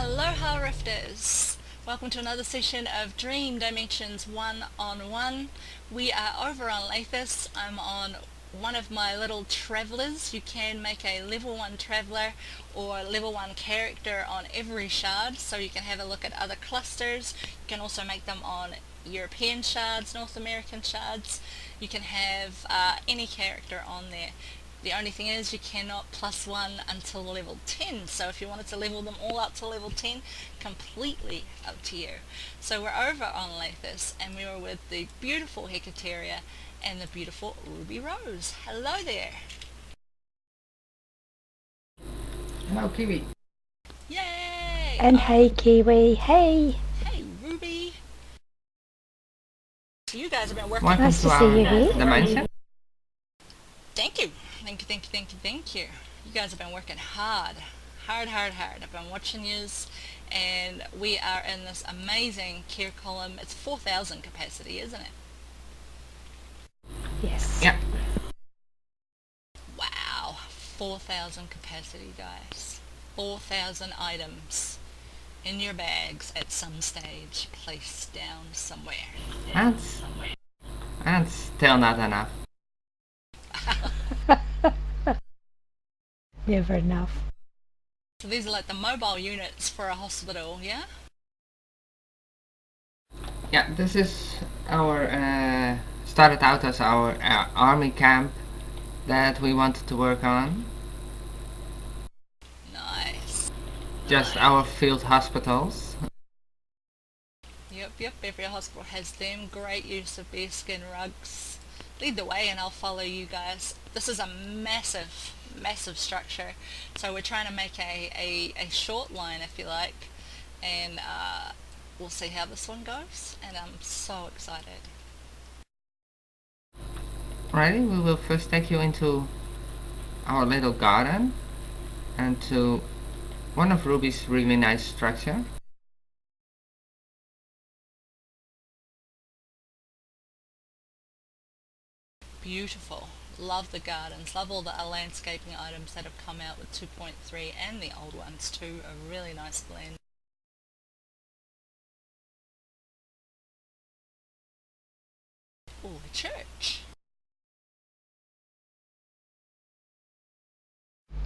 Aloha Rifters! Welcome to another session of Dream Dimensions 1-on-1. We are over on Lathis. I'm on one of my little travelers. You can make a level 1 traveler or level 1 character on every shard, so you can have a look at other clusters. You can also make them on European shards, North American shards. You can have any character on there. The only thing is you cannot +1 until level 10, so if you wanted to level them all up to level 10, completely up to you. So we're over on Lathis and we were with the beautiful Cafeteria and the beautiful Ruby Rose. Hello there! Hello, Kiwi. Yay! And hey, Kiwi, hey! Hey, Ruby! So you guys have been working... Welcome Nice to to see our you here. dimension. Thank you! Thank you. You guys have been working hard. I've been watching yous, and we are in this amazing care column. It's 4,000 capacity, isn't it? Yes. Yeah. Wow, 4,000 capacity, guys. 4,000 items in your bags at some stage, placed down somewhere. And still not enough. Never enough. So these are like the mobile units for a hospital, yeah? Yeah, this is our started out as our army camp that we wanted to work on. Nice. Just our field hospitals. Yep, every hospital has them. Great use of bearskin rugs. Lead the way and I'll follow you guys. This is a massive structure, so we're trying to make a short line, if you like, and we'll see how this one goes, and I'm so excited. Alrighty, we will first take you into our little garden and to one of Ruby's really nice structure. Beautiful. Love the gardens. Love all the landscaping items that have come out with 2.3, and the old ones too. A really nice blend. Oh, a church.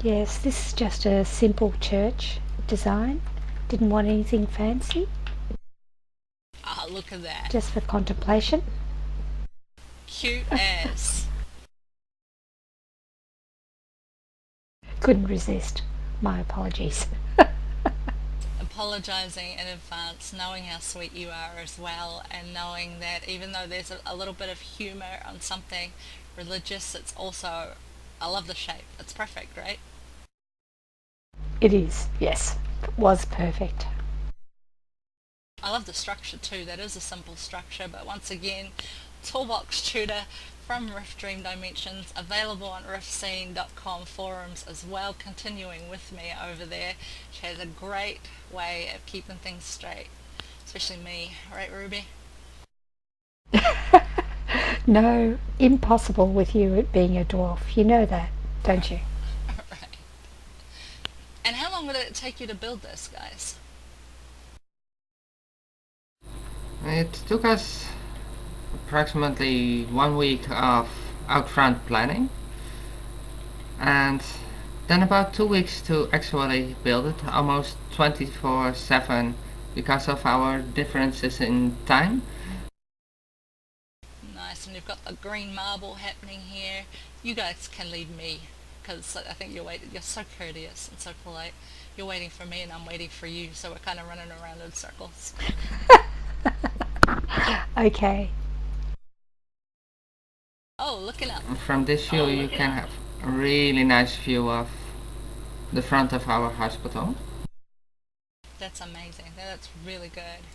Yes, this is just a simple church design. Didn't want anything fancy, Ah, look at that. just for contemplation. Cute as. Couldn't resist. My apologies. Apologising in advance, knowing how sweet you are as well, and knowing that even though there's a little bit of humour on something religious, it's also, I love the shape. It's perfect, right? It is, yes. It was perfect. I love the structure too. That is a simple structure, but once again, Toolbox Tutor from Rift Dream Dimensions, available on riftscene.com forums as well, continuing with me over there. She has a great way of keeping things straight, especially me, right, Ruby? No, impossible with you being a dwarf. You know that, don't you? Right. And how long would it take you to build this, guys? It took us approximately 1 week of out front planning, and then about 2 weeks to actually build it, almost 24/7 because of our differences in time. Nice, and you've got the green marble happening here. You guys can lead me, because I think you're so courteous and so polite. You're waiting for me and I'm waiting for you, so we're kind of running around in circles. Okay. Oh, looking up. From this view you can have a really nice view of the front of our hospital. That's amazing. That's really good.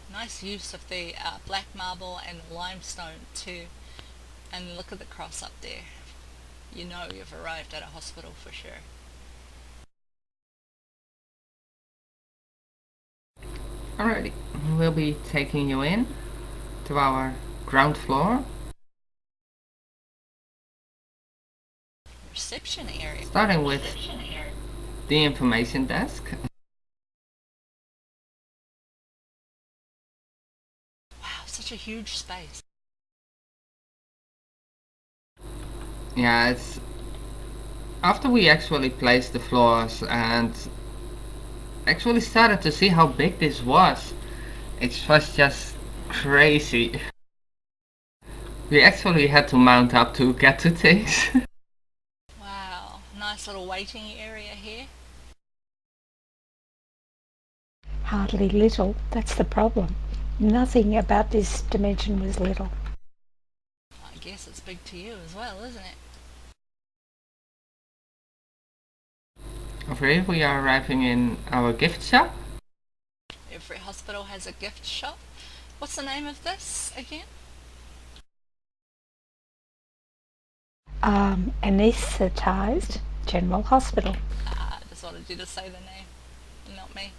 Nice use of the black marble and limestone too. And look at the cross up there. You know you've arrived at a hospital for sure. Alrighty, we'll be taking you in to our ground floor, Reception area. starting with the information desk. such a huge space. Yeah, it's after we actually placed the floors and actually started to see how big this was. It was just crazy. We actually had to mount up to get to things. Wow, nice little waiting area here. Hardly little, that's the problem. Nothing about this dimension was little. I guess it's big to you as well, isn't it? Over here we are arriving in our gift shop. Every hospital has a gift shop. What's the name of this again? Anesthetized General Hospital. I just wanted you to say the name, not me.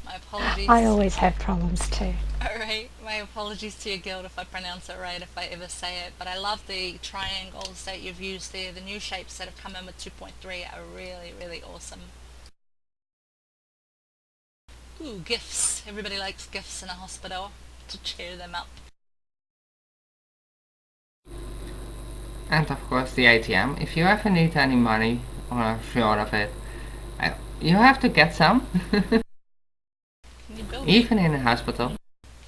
My apologies. I always have problems too. Alright, my apologies to your guild if I pronounce it right, if I ever say it, but I love the triangles that you've used there. The new shapes that have come in with 2.3 are really, really awesome. Ooh, gifts. Everybody likes gifts in a hospital to cheer them up. And of course the ATM. If you ever need any money or are short of it, you have to get some. Can you build Even me? in a hospital.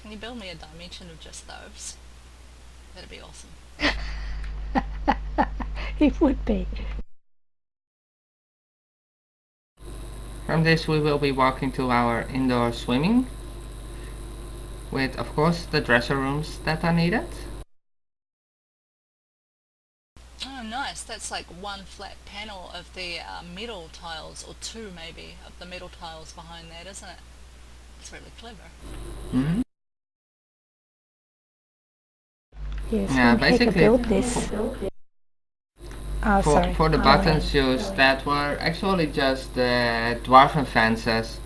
Can you build me a dimension of just those? That'd be awesome. It would be. From this we will be walking to our indoor swimming. With of course the dresser rooms that are needed. Oh, nice. That's like one flat panel of the metal tiles, or two maybe, of the metal tiles behind that, isn't it? It's really clever. Mm-hmm. Yes, Yeah, when Pekka basically built this. Oh, sorry. for the Go buttons ahead. used, that were actually just the dwarven fences,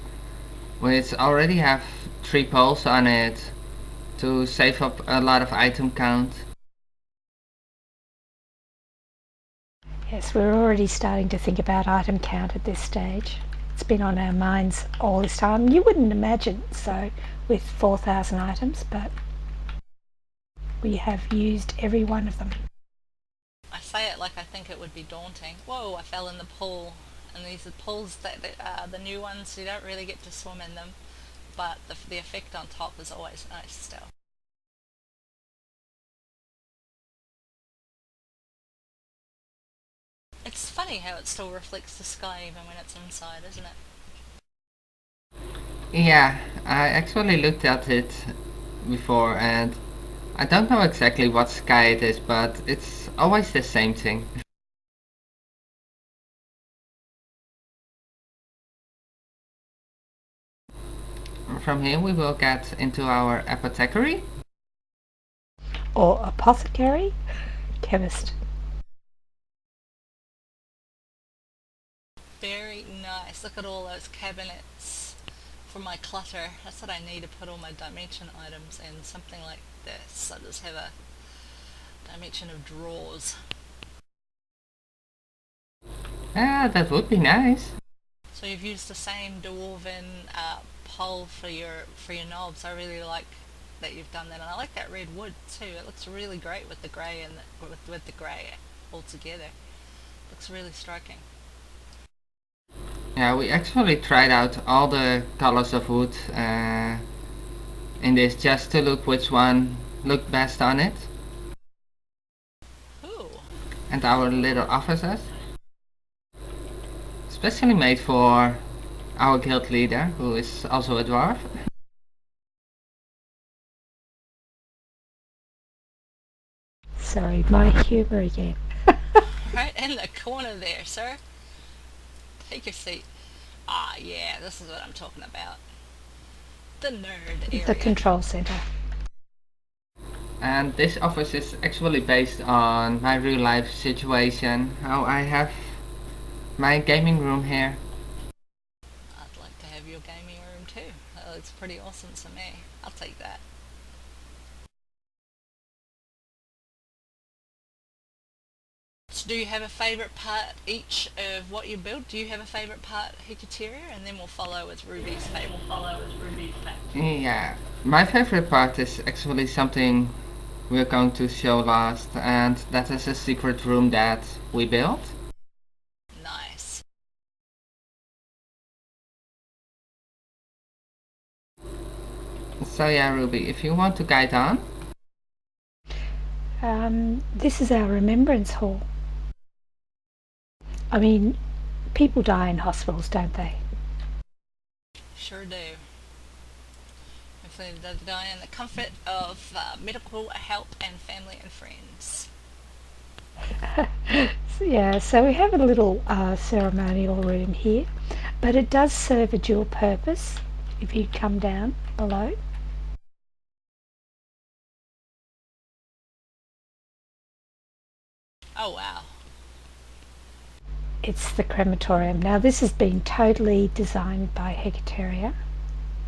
which already have 3 poles on it to save up a lot of item count. Yes, we're already starting to think about item count at this stage. It's been on our minds all this time. You wouldn't imagine so with 4,000 items, but we have used every one of them. I say it like I think it would be daunting. Whoa, I fell in the pool. And these are pools that are the new ones, you don't really get to swim in them. But the effect on top is always nice still. It's funny how it still reflects the sky even when it's inside, isn't it? Yeah, I actually looked at it before and I don't know exactly what sky it is, but it's always the same thing. From here we will get into our apothecary. Or apothecary, chemist. Very nice. Look at all those cabinets for my clutter. That's what I need to put all my dimension items in. Something like this. I just have a dimension of drawers. Ah, that would be nice. So you've used the same dwarven pole for your knobs. I really like that you've done that, and I like that red wood too. It looks really great with the grey and with the grey all together. Looks really striking. Yeah, we actually tried out all the colors of wood in this just to look which one looked best on it. Ooh. And our little offices. Specially made for our guild leader, who is also a dwarf. Sorry, my humour again. Right in the corner there, sir. Take your seat. Ah, yeah, this is what I'm talking about. The nerd area. The control centre. And this office is actually based on my real life situation, how I have my gaming room here. I'd like to have your gaming room too. That looks pretty awesome to me. I'll take that. It's do you have a favourite part each of what you build? Do you have a favourite part, Hecatoria? And then we'll follow with Ruby's favourite. Yeah, my favorite part is actually something we're going to show last, and that is a secret room that we built. Nice. So yeah, Ruby, if you want to guide on. This is our Remembrance Hall. I mean, people die in hospitals, don't they? Sure do. Hopefully they die in the comfort of medical help and family and friends. Yeah, so we have a little ceremonial room here, but it does serve a dual purpose if you come down below. Oh wow. It's the crematorium. Now this has been totally designed by Cafeteria.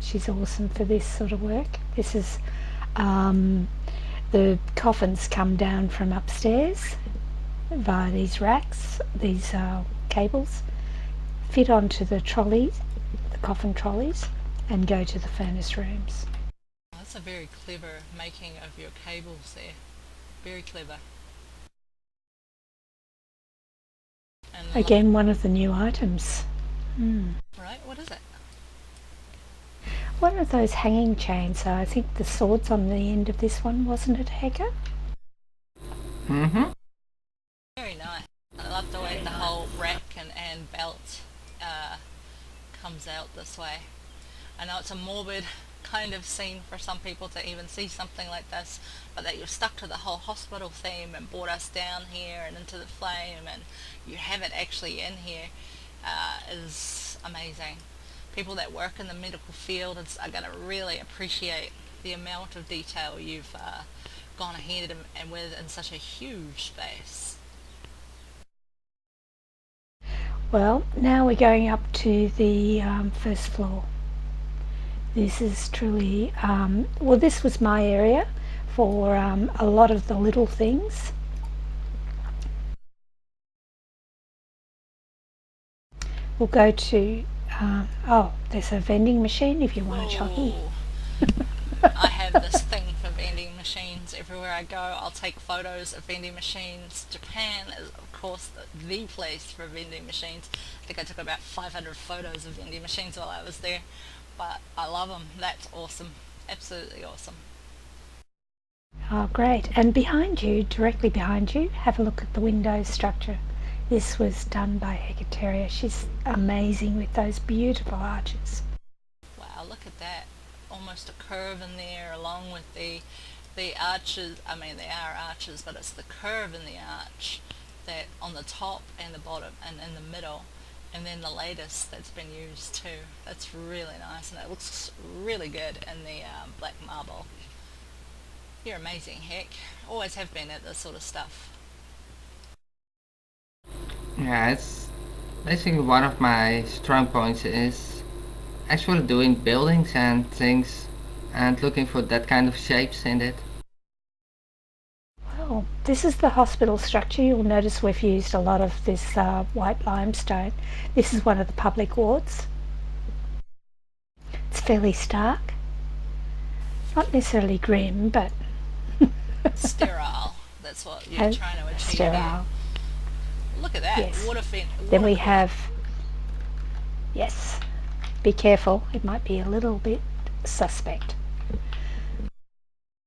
She's awesome for this sort of work. This is the coffins come down from upstairs via these racks, these cables, fit onto the trolleys, the coffin trolleys, and go to the furnace rooms. That's a very clever making of your cables there. Very clever. And Again, one of the new items. right, what is it? One of those hanging chains. I think the sword's on the end of this one, wasn't it, Hacker? Mm-hmm. Very nice. I love the way the whole rack and belt comes out this way. I know it's a morbid kind of scene for some people to even see something like this, but that you've stuck to the whole hospital theme and brought us down here and into the flame, and you have it actually in here is amazing. People that work in the medical field are going to really appreciate the amount of detail you've gone ahead and with in such a huge space. Well, now we're going up to the first floor. This is truly, well, this was my area for a lot of the little things. We'll go to, oh, there's a vending machine if you want a chocky. I have this thing for vending machines. Everywhere I go, I'll take photos of vending machines. Japan is, of course, the place for vending machines. I think I took about 500 photos of vending machines while I was there. But I love them. That's awesome. Absolutely awesome. Oh, great. And behind you, directly behind you, have a look at the window structure. This was done by Cafeteria. She's amazing with those beautiful arches. Wow, look at that. Almost a curve in there along with the arches. I mean, they are arches, but it's the curve in the arch that on the top and the bottom and in the middle, and then the lattice that's been used too. That's really nice, and it looks really good in the black marble. You're amazing, Heck. Always have been at this sort of stuff. Yeah, it's basically one of my strong points is actually doing buildings and things and looking for that kind of shapes in it. Well, this is the hospital structure. You'll notice we've used a lot of this white limestone. This is one of the public wards. It's fairly stark. Not necessarily grim, but Sterile. That's what you're trying to achieve. Sterile. Look at that. Yes. Water fin. Then we have, yes, be careful. It might be a little bit suspect.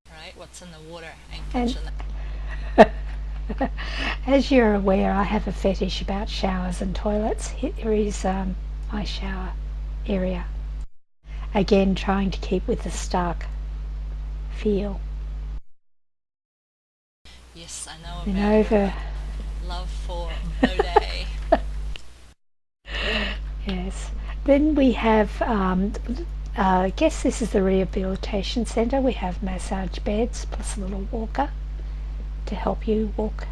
Right, what's in the water? Ain't And touching that. as you're aware, I have a fetish about showers and toilets. Here is my shower area. Again, trying to keep with the stark feel. Yes, I know Then about over, your love for bidet. yes. Then we have, I guess this is the rehabilitation centre. We have massage beds plus a little walker to help you walk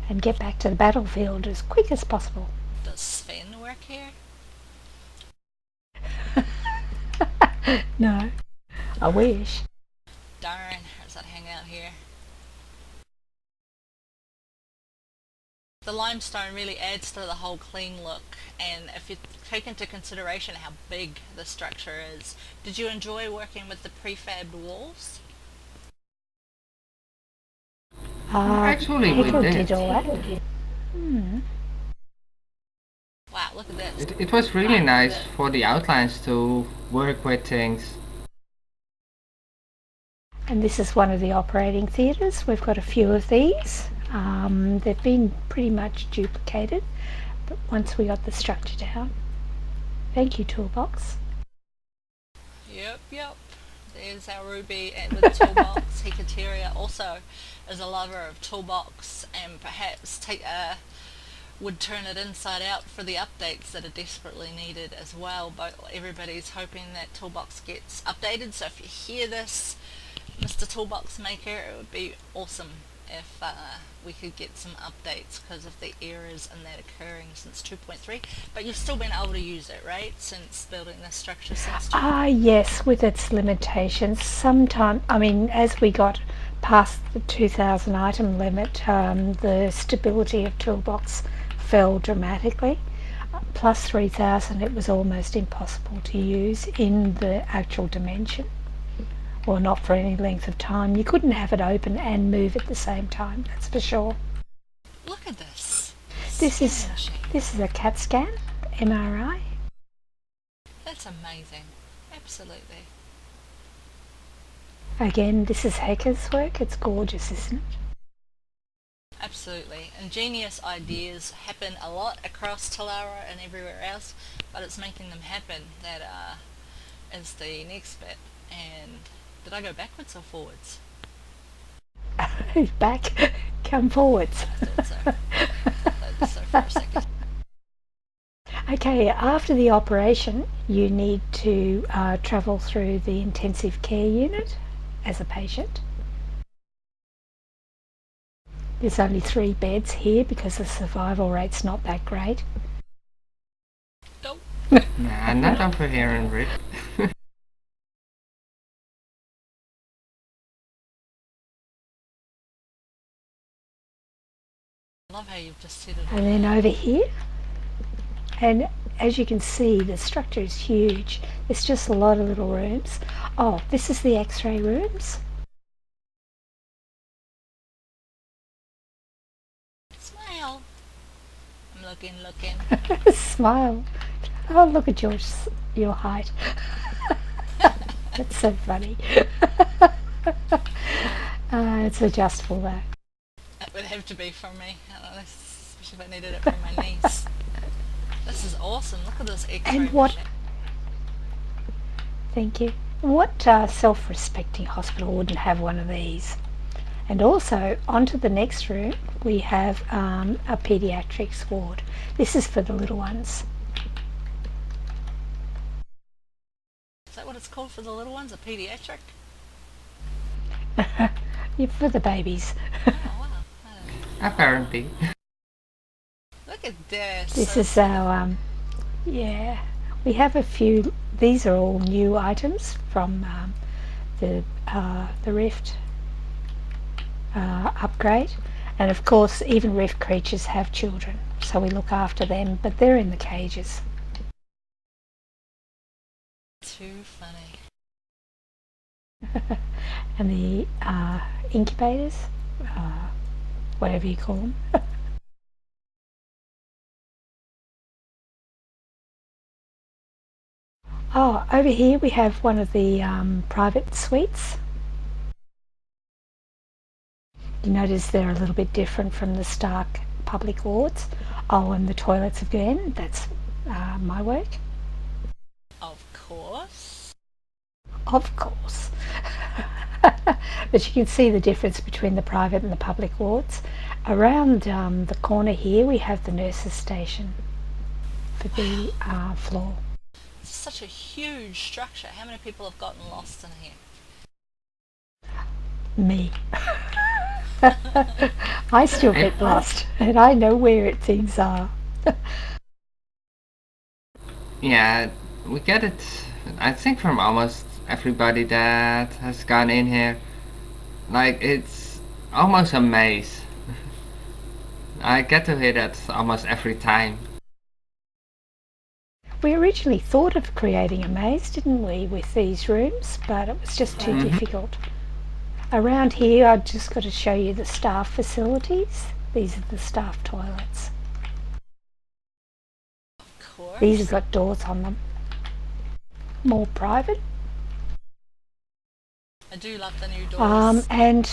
and get back to the battlefield as quick as possible. Does Sven work here? No, I wish. Darn, or does that hang out here? the limestone really adds to the whole clean look, and if you take into consideration how big the structure is, did you enjoy working with the prefabbed walls? Actually, we Hegel did. did all that. Wow, look at this. It was really nice for the outlines to work with things. And this is one of the operating theatres. We've got a few of these. They've been pretty much duplicated, but once we got the structure down. Thank you, Toolbox. Yep. There's our Ruby with the toolbox. Cafeteria also is a lover of toolbox, and perhaps would turn it inside out for the updates that are desperately needed as well. But everybody's hoping that toolbox gets updated, so if you hear this, Mr. Toolbox Maker, it would be awesome if we could get some updates because of the errors and that occurring since 2.3. But you've still been able to use it, right, since building this structure since 2. Yes, with its limitations. As we got past the 2,000 item limit, the stability of Toolbox fell dramatically. Plus 3,000, it was almost impossible to use in the actual dimension. Or not for any length of time. You couldn't have it open and move at the same time, that's for sure. Look at this. This is a CAT scan, MRI. That's amazing. Absolutely. Again, this is Hecker's work. It's gorgeous, isn't it? Absolutely. Ingenious ideas happen a lot across Talara and everywhere else, but it's making them happen that is the next bit. And did I go backwards or forwards? Back, come forwards. I thought so. I thought so for a second. Okay, after the operation, you need to travel through the intensive care unit as a patient. There's only 3 beds here because the survival rate's not that great. Nope. Nah, not over here in Rick. I love how you've just said it. And then over here, and as you can see, the structure is huge. It's just a lot of little rooms. Oh, this is the X-ray rooms. Smile. I'm looking. Smile. Oh, look at your height. That's so funny. It's adjustable though. It would have to be from me, especially if I needed it from my niece. This is awesome. Look at this X-ray And what? machine. Thank you. What self-respecting hospital wouldn't have one of these? And also, onto the next room, we have a pediatrics ward. This is for the little ones. Is that what it's called for the little ones? A pediatric? Yeah, for the babies. Oh, wow. Apparently. Look at this. This is our, yeah, we have a few, these are all new items from the Rift upgrade. And of course, even Rift creatures have children, so we look after them, but they're in the cages. Too funny. And the incubators, whatever you call them. Oh, over here we have one of the private suites. You notice they're a little bit different from the Stark public wards. Oh, and the toilets again, that's my work. Of course. Of course. But you can see the difference between the private and the public wards. Around the corner here we have the nurses' station for the floor. It's such a huge structure. How many people have gotten lost in here? Me. I still get lost and I know where things are. Yeah, we get it, I think, from almost everybody that has gone in here. Like, it's almost a maze. I get to hear that almost every time. We originally thought of creating a maze, didn't we, with these rooms, but it was just too difficult. Around here, I've just got to show you the staff facilities. These are the staff toilets. Of course. These have got doors on them. More private. I do love the new doors. And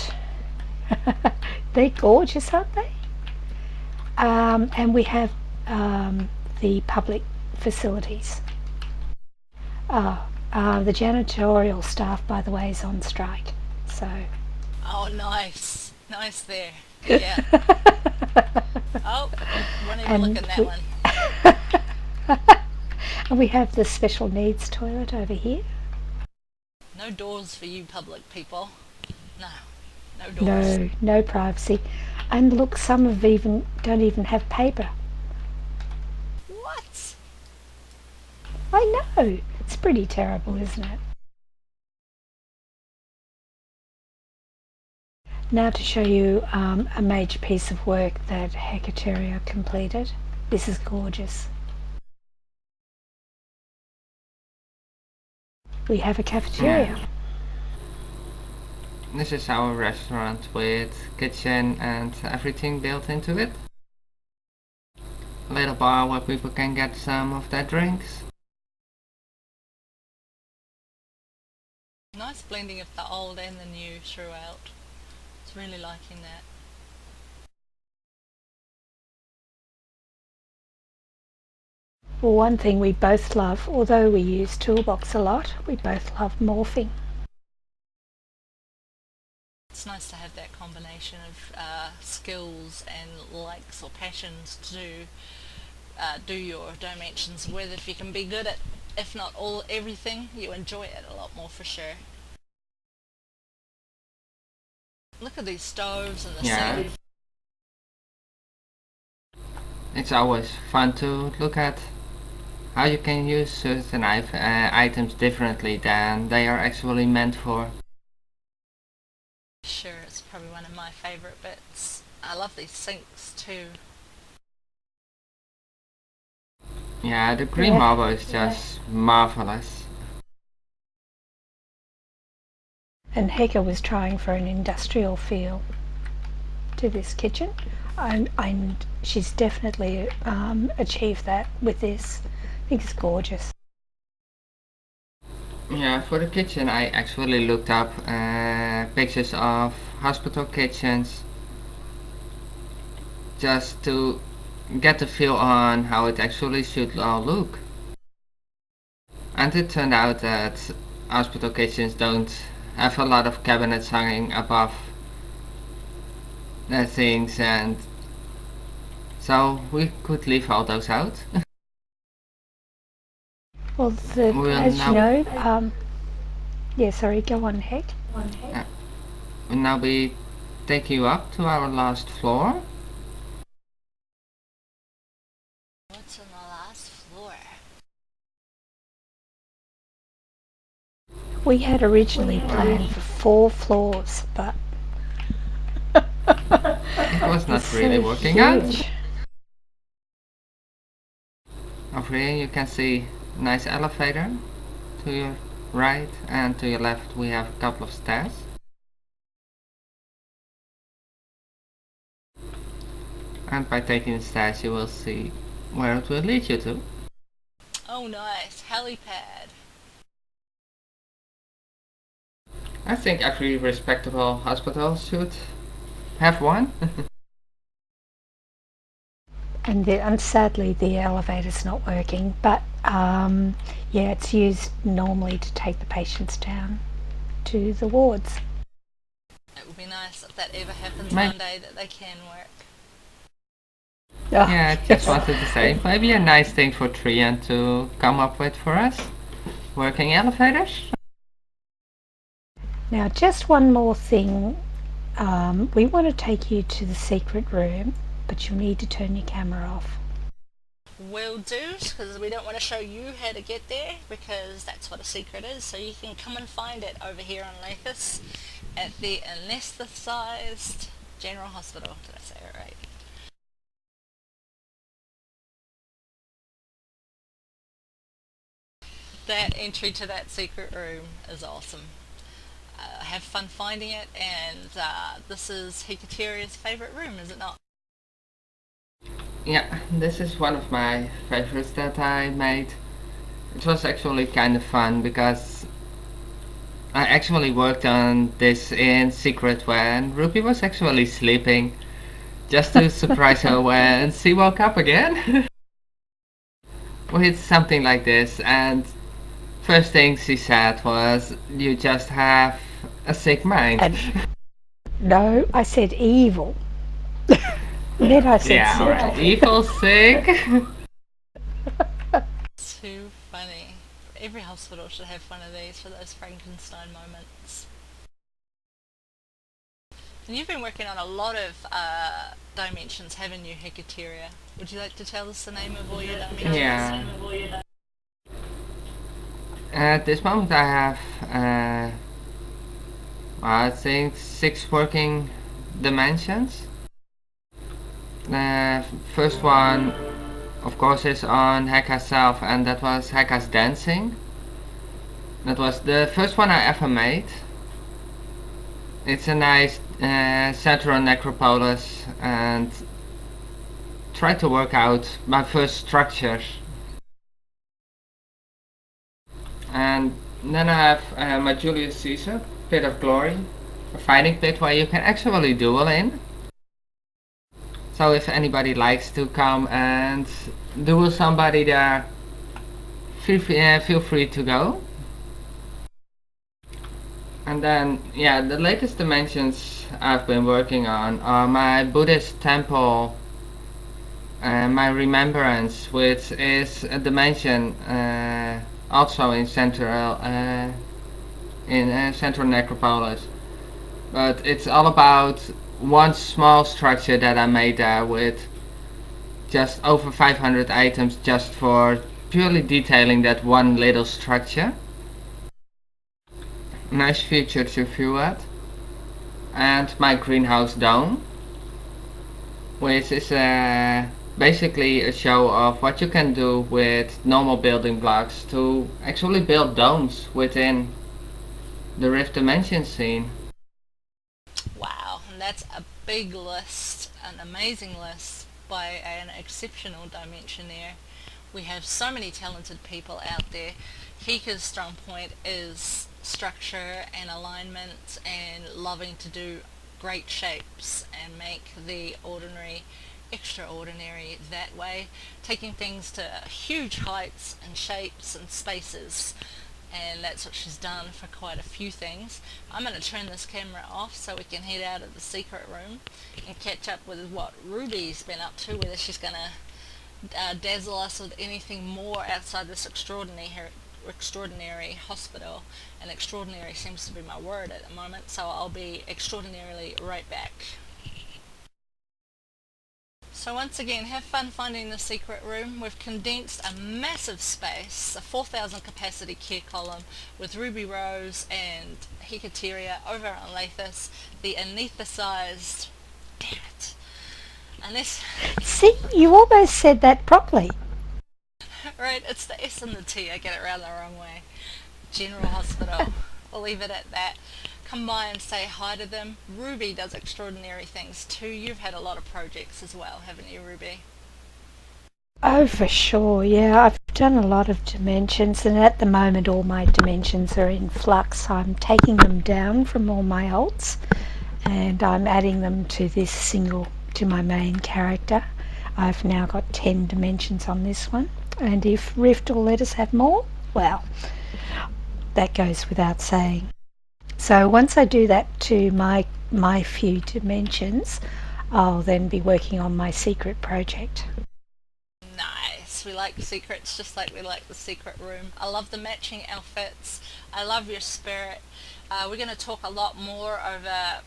they're gorgeous, aren't they? And we have the public facilities. The janitorial staff, by the way, is on strike. So. Oh, nice. Nice there. Yeah. Oh, won't even look at that one. And we have the special needs toilet over here. No doors for you public people. No. No doors. No privacy. And look, some don't even have paper. What? I know. It's pretty terrible, isn't it? Now to show you a major piece of work that Cafeteria completed. This is gorgeous. We have a cafeteria. Yeah. This is our restaurant with kitchen and everything built into it. A little bar where people can get some of their drinks. Nice blending of the old and the new throughout. It's really liking that. Well, one thing we both love, although we use Toolbox a lot, we both love morphing. It's nice to have that combination of skills and likes or passions to do your dimensions with. If you can be good at, if not everything, you enjoy it a lot more for sure. Look at these stoves and the sink. It's always fun to look at how you can use certain items differently than they are actually meant for. Sure, it's probably one of my favourite bits. I love these sinks too. Yeah, the green marble is just marvelous. And Heka was trying for an industrial feel to this kitchen. And she's definitely achieved that with this. I think it's gorgeous. Yeah, for the kitchen I actually looked up pictures of hospital kitchens just to get a feel on how it actually should all look. And it turned out that hospital kitchens don't have a lot of cabinets hanging above their things, and so we could leave all those out. Well, as you know, yeah, sorry, go on, Heck. We'll now be taking you up to our last floor. What's on the last floor? We had originally planned for 4 floors, but it was not really working out. Over here you can see a nice elevator. To your right and to your left we have a couple of stairs. And by taking the stairs you will see where it will lead you to. Oh nice, helipad. I think every respectable hospital should have one. and sadly the elevator's not working, but yeah, it's used normally to take the patients down to the wards. It would be nice if that ever happens one day that they can work. Yeah, I just wanted to say, maybe a nice thing for Trian to come up with for us. Working elevators? Now, just one more thing. We want to take you to the secret room, but you'll need to turn your camera off. Will do, because we don't want to show you how to get there, because that's what a secret is, so you can come and find it over here on Lakis at the Anesthetized General Hospital. Did I say it right? That entry to that secret room is awesome. Have fun finding it, and this is Hecateria's favourite room, is it not? Yeah, this is one of my favorites that I made. It was actually kind of fun because I actually worked on this in secret when Ruby was actually sleeping, just to surprise her when she woke up again with something like this. And first thing she said was, "You just have a sick mind." And no, I said evil. Then I said Yeah, sick. right. Evil sick. Too funny. Every hospital should have one of these for those Frankenstein moments. And you've been working on a lot of dimensions, haven't you, Hecateria? Would you like to tell us the name of all your dimensions? Yeah. At this moment I have, I think, 6 working dimensions. The first one, of course, is on Heka's self, and that was Heka's dancing. That was the first one I ever made. It's a nice central necropolis, and try to work out my first structures. And then I have my Julius Caesar, Pit of Glory, a fighting pit where you can actually duel in. So if anybody likes to come and duel somebody there, feel free to go. And then, yeah, the latest dimensions I've been working on are my Buddhist temple, my Remembrance, which is a dimension also in Central Necropolis. But it's all about one small structure that I made there with just over 500 items just for purely detailing that one little structure. Nice feature to view at. And my greenhouse dome, which is basically a show of what you can do with normal building blocks to actually build domes within the Rift Dimension scene. Wow, and that's a big list, an amazing list by an exceptional dimensioneer. We have so many talented people out there. Kika's strong point is structure and alignment and loving to do great shapes and make the ordinary extraordinary that way, taking things to huge heights and shapes and spaces, and that's what she's done for quite a few things. I'm going to turn this camera off so we can head out of the secret room and catch up with what Ruby's been up to, whether she's going to dazzle us with anything more outside this extraordinary hospital. And extraordinary seems to be my word at the moment, so I'll be extraordinarily right back. So once again, have fun finding the secret room. We've condensed a massive space, a 4,000 capacity care column with Ruby Rose and Hecateria over on Lathis, the anesthetized, damn it, See, you almost said that properly. right, it's the S and the T, I get it around the wrong way. General Hospital, we'll leave it at that. Come by and say hi to them. Ruby does extraordinary things too. You've had a lot of projects as well, haven't you, Ruby? Oh, for sure, yeah. I've done a lot of dimensions, and at the moment all my dimensions are in flux. I'm taking them down from all my alts, and I'm adding them to my main character. I've now got 10 dimensions on this one, and if Rift will let us have more, well, that goes without saying. So once I do that to my few dimensions, I'll then be working on my secret project. Nice. We like secrets just like we like the secret room. I love the matching outfits. I love your spirit. We're going to talk a lot more over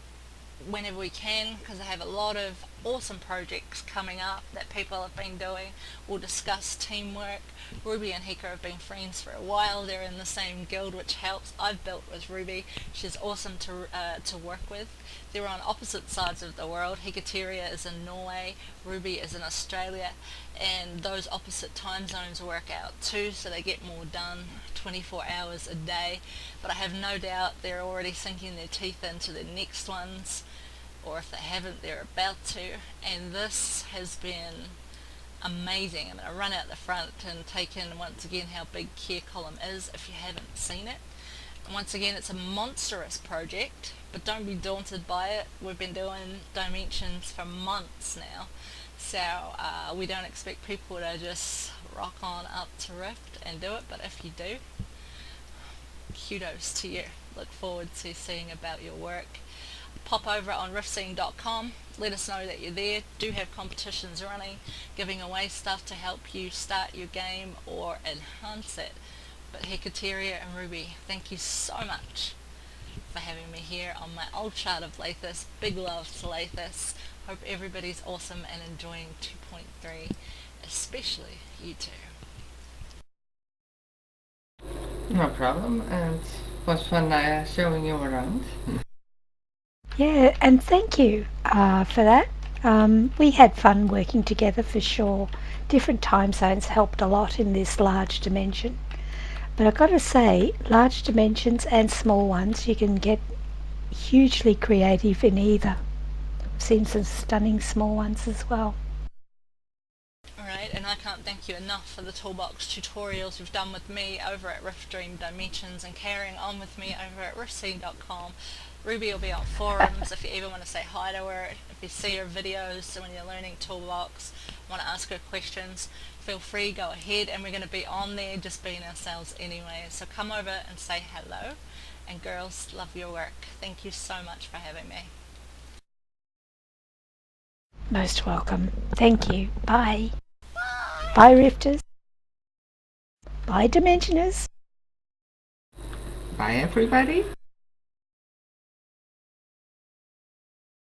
whenever we can because I have a lot of awesome projects coming up that people have been doing. We'll discuss teamwork. Ruby and Hika have been friends for a while. They're in the same guild, which helps. I've built with Ruby. She's awesome to work with. They're on opposite sides of the world. Cafeteria is in Norway, Ruby is in Australia, and those opposite time zones work out too, so they get more done 24 hours a day. But I have no doubt they're already sinking their teeth into the next ones, or if they haven't, they're about to. And this has been amazing. I'm going to run out the front and take in once again how big Care Column is if you haven't seen it. And once again, it's a monstrous project, but don't be daunted by it. We've been doing dimensions for months now, so we don't expect people to just rock on up to Rift and do it, but if you do, kudos to you. Look forward to seeing about your work. Pop over on riftscene.com, let us know that you're there. Do have competitions running, giving away stuff to help you start your game or enhance it. But Cafeteria and Ruby, thank you so much for having me here on my old chart of Lathis. Big love to Lathis. Hope everybody's awesome and enjoying 2.3, especially you two. No problem, and it was fun showing you around. Yeah, and thank you for that. We had fun working together for sure. Different time zones helped a lot in this large dimension. But I've got to say, large dimensions and small ones, you can get hugely creative in either. I've seen some stunning small ones as well. Alright, and I can't thank you enough for the toolbox tutorials you've done with me over at Rift Dream Dimensions and carrying on with me over at riftscene.com. Ruby will be on forums if you ever want to say hi to her, if you see her videos when you're learning toolbox, want to ask her questions, feel free, go ahead, and we're going to be on there just being ourselves anyway. So come over and say hello, and girls, love your work. Thank you so much for having me. Most welcome. Thank you. Bye. Bye, Rifters. Bye, Dimensioners. Bye everybody.